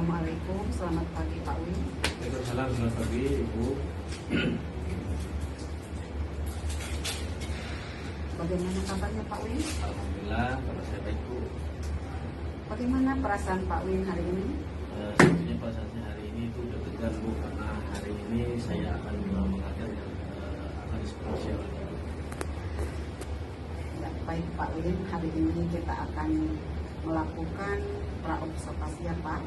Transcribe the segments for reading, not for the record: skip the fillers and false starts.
Assalamualaikum, selamat pagi Pak Win. Waalaikumsalam, selamat pagi Ibu. Bagaimana kabarnya Pak Win? Alhamdulillah, kabar saya baik Bu. Bagaimana perasaan Pak Win hari ini? Sebetulnya perasaan saya hari ini itu udah tegang Bu, karena hari ini saya akan mengajar yang akan spesial. Ya, baik Pak Win, hari ini kita akan melakukan praobservasi ya Pak.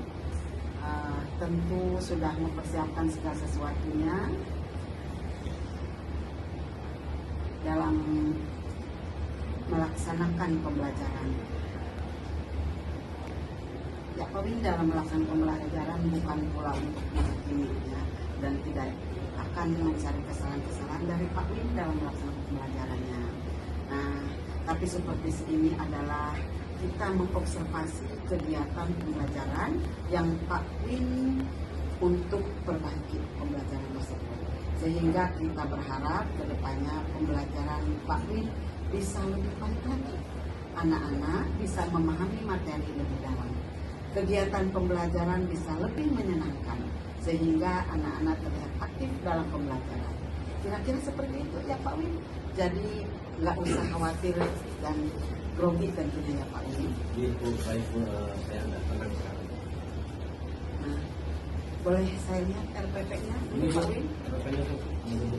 Tentu sudah mempersiapkan segala sesuatunya dalam melaksanakan pembelajaran. Ya Pak Win, dalam melaksanakan pembelajaran bukan pula untuk menghakimi ya, dan tidak akan mencari kesalahan-kesalahan dari Pak Win dalam melaksanakan pembelajarannya. Nah, tapi seperti ini adalah kita mengobservasi kegiatan pembelajaran yang Pak Win untuk perbaiki pembelajaran tersebut. Sehingga kita berharap ke depannya pembelajaran Pak Win bisa lebih baik lagi. Anak-anak bisa memahami materi lebih dalam. Kegiatan pembelajaran bisa lebih menyenangkan. Sehingga anak-anak terlihat aktif dalam pembelajaran. Kira-kira seperti itu ya Pak Win. Jadi nggak usah khawatir dan grogi tentunya ya Pak Win. Bu, baik Bu, saya agak tenang sekarang. Nah, boleh saya lihat RPP-nya dulu Pak Win? RPP-nya Bu.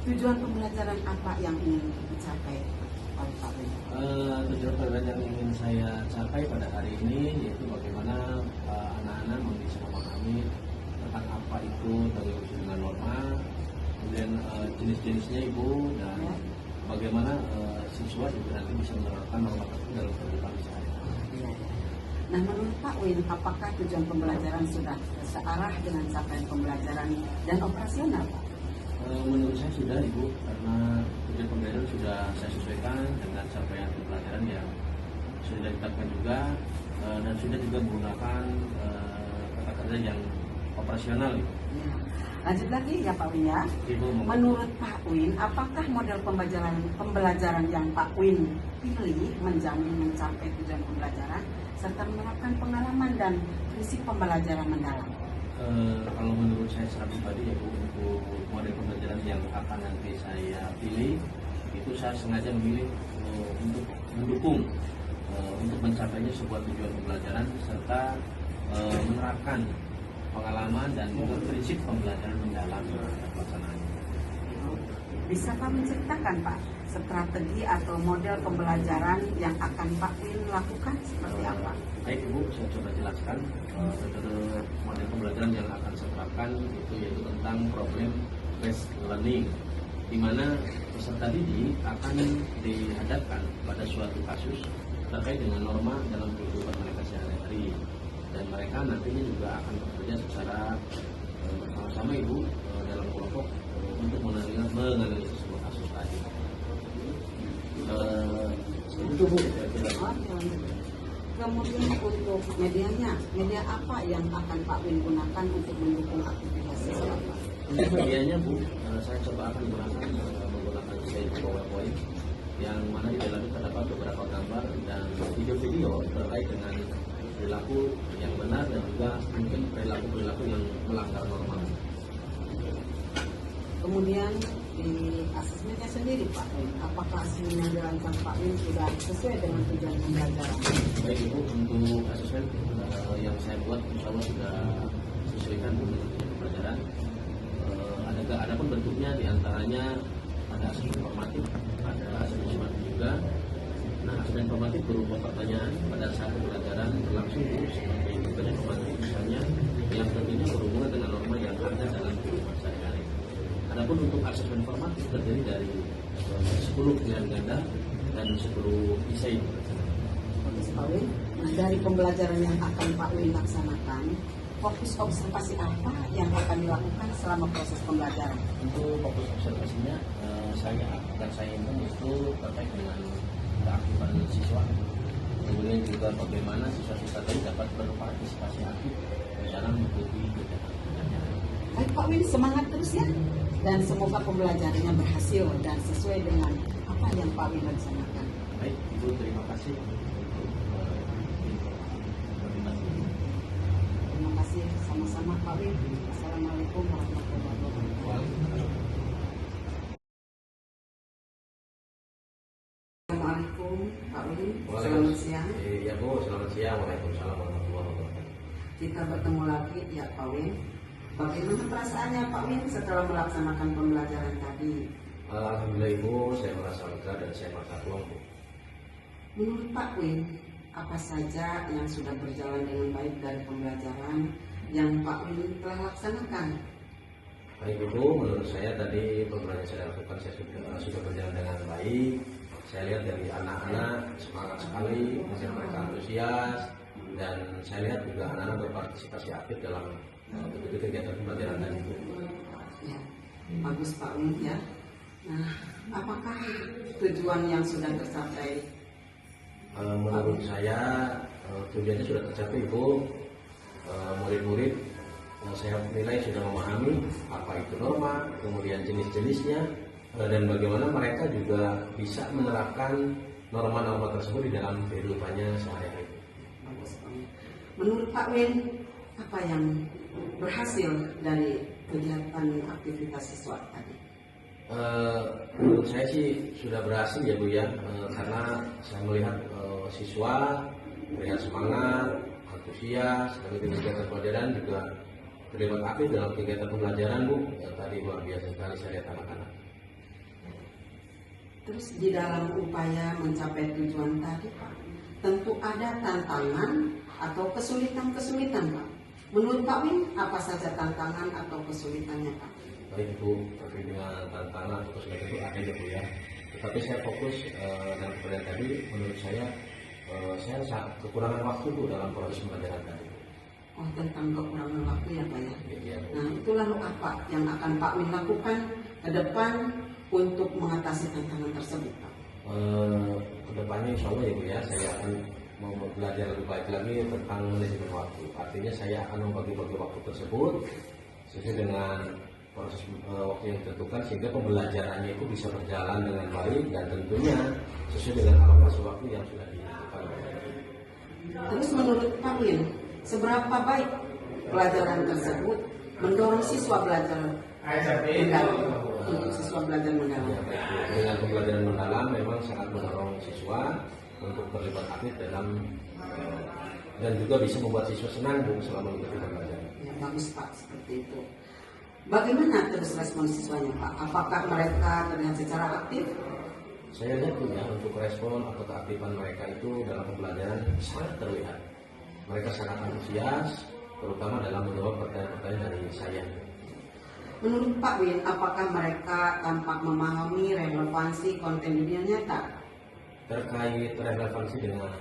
Tujuan pembelajaran apa yang ingin dicapai oleh Pak Win? Tujuan pembelajaran yang ingin saya capai pada hari ini yaitu bagaimana anak-anak bisa memahami tentang apa itu terkait dengan norma, kemudian jenis-jenisnya Ibu, dan bagaimana siswa juga nanti bisa menerapkan norma tersebut dalam kehidupan sehari-hari. Nah, menurut Pak Win, apakah tujuan pembelajaran sudah searah dengan capaian pembelajaran dan operasional Pak? Menurut saya sudah Ibu, karena tujuan pembelajaran sudah saya sesuaikan dengan capaian pembelajaran yang sudah ditetapkan juga, dan sudah juga menggunakan kata kerja yang operasional Ibu. Ya. Lanjut lagi ya Pak Win ya. Ibu, menurut Pak Win, apakah model pembelajaran yang Pak Win pilih menjamin mencapai tujuan pembelajaran serta menerapkan pengalaman dan prinsip pembelajaran mendalam? Kalau menurut saya secara pribadi ya Bu, untuk model pembelajaran yang akan nanti saya pilih itu saya sengaja memilih untuk mendukung untuk mencapainya sebuah tujuan pembelajaran serta menerapkan pengalaman dan juga prinsip pembelajaran mendalam pelaksanaannya. Bisa Pak menceritakan Pak strategi atau model pembelajaran yang akan Pak Win lakukan seperti apa? Baik Ibu, saya coba jelaskan model pembelajaran yang akan saya terapkan itu yaitu tentang problem based learning, di mana peserta didik akan dihadapkan pada suatu kasus terkait dengan norma dalam kehidupan mereka sehari-hari, dan mereka nantinya juga akan bekerja secara bersama-sama Ibu dalam kelompok untuk menganalisis sebuah kasus tadi. Itu Bu. Kemudian untuk medianya, media apa yang akan Pak Win gunakan untuk mendukung aktivitas siswa Pak? Untuk medianya Bu, saya coba akan menggunakan slide PowerPoint yang mana di dalamnya terdapat beberapa gambar dan video-video terkait dengan perilaku yang benar dan juga mungkin perilaku yang melanggar norma. Kemudian di asesmennya sendiri Pak Win, apakah asesmen yang dirancang Pak Win sudah sesuai dengan tujuan pembelajaran? Baik Ibu, untuk asesmen yang saya buat insya Allah sudah sesuaikan dengan tujuan pembelajaran. Ada pun bentuknya diantaranya ada asesmen formatif, ada asesmen sumatif juga. Nah, asesmen formatif berupa pertanyaan pada saat pembelajaran berlangsung seperti pertanyaan formatif misalnya yang tentunya berhubungan dengan norma yang ada dalam kehidupan sehari-hari. Adapun untuk asesmen formatif terdiri dari 10 pilihan ganda dan 10 esai. Fokus Pak Win. Nah, dari pembelajaran yang akan Pak Win laksanakan, fokus observasi apa yang akan dilakukan selama proses pembelajaran? Untuk fokus observasinya, saya ingin itu terkait dengan keaktifan siswa, kemudian juga bagaimana siswa-siswa tadi dapat berpartisipasi aktif dalam mengikuti kegiatan pembelajaran. Baik Pak Win, semangat terus ya, dan semoga pembelajarannya berhasil dan sesuai dengan apa yang Pak Win laksanakan. Baik Ibu, terima kasih. kasih sama-sama Pak Win. Assalamualaikum warahmatullahi wabarakatuh. Assalamualaikum Pak Win. Selamat siang. Iya Bu, selamat siang. Waalaikumsalam warahmatullahi wabarakatuh. Kita bertemu lagi ya Pak Win. Bagaimana perasaannya Pak Win setelah melaksanakan pembelajaran tadi? Alhamdulillah Ibu, saya merasa lega dan saya merasa puas Bu. Menurut Pak Win, apa saja yang sudah berjalan dengan baik dari pembelajaran yang Pak Win telah laksanakan? Baik Ibu, menurut saya tadi pembelajaran saya lakukan saya sudah berjalan dengan baik. Saya lihat dari anak-anak semangat sekali, mungkin mereka antusias, dan saya lihat juga anak-anak berpartisipasi aktif dalam kegiatan pembelajaran tadi. Ya, bagus Pak Win ya. Nah, apakah tujuan yang sudah tercapai? Menurut saya tujuannya sudah tercapai Ibu. Murid-murid saya nilai sudah memahami apa itu norma, kemudian jenis-jenisnya, dan bagaimana mereka juga bisa menerapkan norma-norma tersebut di dalam kehidupannya sehari-hari. Bagus Pak Win. Menurut Pak Win, apa yang berhasil dari kegiatan aktivitas siswa tadi? Menurut saya sih sudah berhasil ya Bu ya, karena saya melihat siswa terlihat semangat, antusias, dan kegiatan pembelajaran juga terlibat aktif dalam kegiatan pembelajaran Bu. Tadi luar biasa sekali saya lihat anak-anak. Terus di dalam upaya mencapai tujuan tadi Pak, tentu ada tantangan atau kesulitan-kesulitan Pak. Menurut Pak Win, apa saja tantangan atau kesulitannya Pak? Baik Bu, terkait dengan tantangan atau kesulitan itu ada ya Bu ya. Tetapi saya fokus dalam pembelajaran tadi, menurut saya kekurangan waktu Bu dalam proses pembelajaran tadi. Oh, tentang kekurangan waktu ya Pak ya. Ya, Bu. Nah, itu lalu apa yang akan Pak Win lakukan ke depan untuk mengatasi tantangan tersebut Pak? Kedepannya insya Allah ya Bu ya, saya akan mau belajar lebih baik lagi tentang manajemen waktu. Artinya saya akan membagi-bagi waktu tersebut sesuai dengan proses waktu yang ditentukan sehingga pembelajarannya itu bisa berjalan dengan baik dan tentunya sesuai dengan alokasi waktu yang sudah ditentukan. Terus menurut Pak Win, seberapa baik pelajaran tersebut mendorong siswa belajar mendalam? Untuk siswa belajar mendalam. Ya, baik, Bu. Dengan pembelajaran mendalam memang sangat mendorong siswa untuk terlibat aktif dalam dan juga bisa membuat siswa senang Bu selama mengikuti pembelajaran. Ya, bagus Pak, seperti itu. Bagaimana terus respon siswanya Pak? Apakah mereka terlihat secara aktif? Saya lihat Bu ya, untuk respon atau keaktifan mereka itu dalam pembelajaran sangat terlihat. Mereka sangat antusias, terutama dalam menjawab pertanyaan-pertanyaan dari saya. Menurut Pak Win, apakah mereka tampak memahami relevansi konten dunia nyata? Terkait relevansi dengan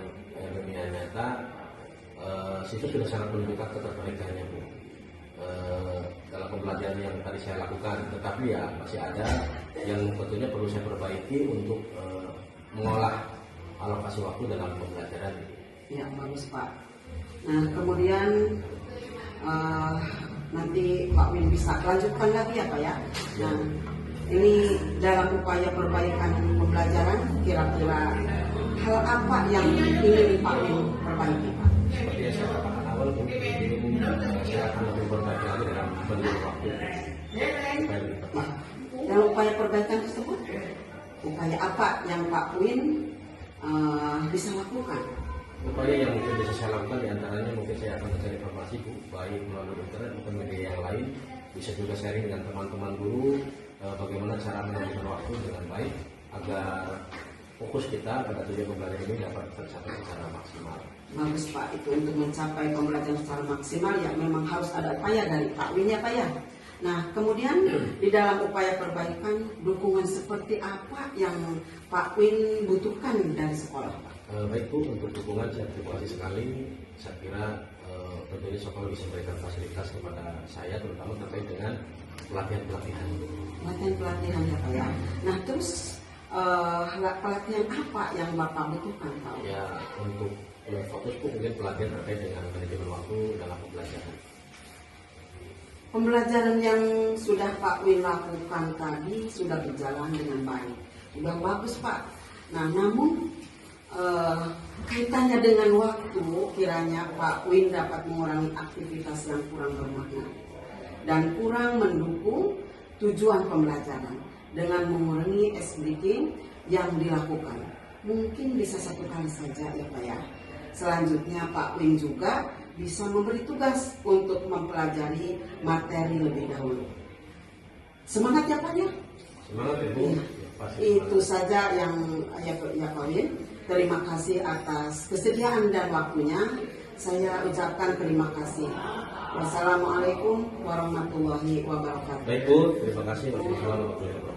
dunia nyata, siswa sudah sangat menunjukkan ketertarikannya Bu dalam pembelajaran yang tadi saya lakukan. Tetapi ya masih ada yang tentunya perlu saya perbaiki untuk mengolah alokasi waktu dalam pembelajaran. Ya, bagus Pak. Nah, kemudian nanti Pak Win bisa lanjutkan lagi ya Pak ya. Nah, ini dalam upaya perbaikan pembelajaran, kira-kira hal apa yang ingin Pak Win perbaiki Pak? Seperti yang saya katakan awal Bu, ini saya akan lebih berbaik lagi dalam manajemen waktu supaya lebih tepat. Dalam upaya perbaikan tersebut, upaya apa yang Pak Win bisa lakukan? Upaya yang mungkin bisa saya lakukan diantaranya mungkin saya akan mencari informasi Bu, baik melalui internet maupun media yang lain. Bisa juga sharing dengan teman-teman guru bagaimana cara manajemen waktu dengan baik agar fokus kita pada tujuan pembelajaran ini dapat tercapai secara maksimal. Bagus Pak, itu untuk mencapai pembelajaran secara maksimal ya memang harus ada upaya dari Pak Win ya Pak ya. Nah, kemudian di dalam upaya perbaikan, dukungan seperti apa yang Pak Win butuhkan dari sekolah Pak? Baik Bu, untuk dukungan saya terima kasih sekali. Saya kira tentunya sekolah bisa memberikan fasilitas kepada saya terutama terkait dengan pelatihan-pelatihan. Pelatihan-pelatihan ya Pak ya. Nah, terus pelatihan apa yang Bapak butuhkan Pak? Ya, untuk fokus Bu mungkin pelatihan terkait dengan manajemen waktu dalam pembelajaran. Pembelajaran yang sudah Pak Win lakukan tadi sudah berjalan dengan baik, sudah bagus Pak. Nah, namun kaitannya dengan waktu, kiranya Pak Win dapat mengurangi aktivitas yang kurang bermakna dan kurang mendukung tujuan pembelajaran dengan mengurangi ice breaking yang dilakukan. Mungkin bisa 1 kali saja ya Pak ya. Selanjutnya Pak Win juga bisa memberi tugas untuk mempelajari materi lebih dahulu. Semangat ya Pak ya. Semangat ya Bu. Iya. Itu saja yang ya Pak Win. Terima kasih atas kesediaan dan waktunya. Saya ucapkan terima kasih. Wassalamualaikum warahmatullahi wabarakatuh. Baik Bu, terima kasih. Wassalamualaikum warahmatullahi wabarakatuh.